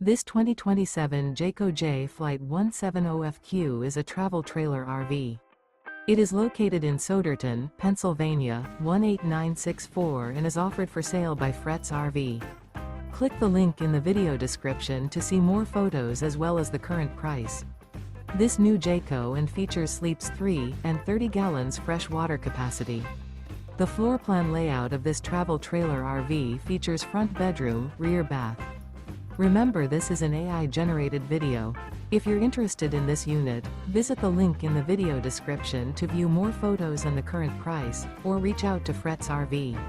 This 2027 Jayco J Flight 170FQ is a travel trailer RV. It is located in Souderton, Pennsylvania, 18964 and is offered for sale by Fretz RV. Click the link in the video description to see more photos as well as the current price. This new Jayco and features sleeps 3 and 30 gallons fresh water capacity. The floor plan layout of this travel trailer RV features front bedroom, rear bath. Remember, this is an AI-generated video. If you're interested in this unit, visit the link in the video description to view more photos and the current price, or reach out to Fretz RV.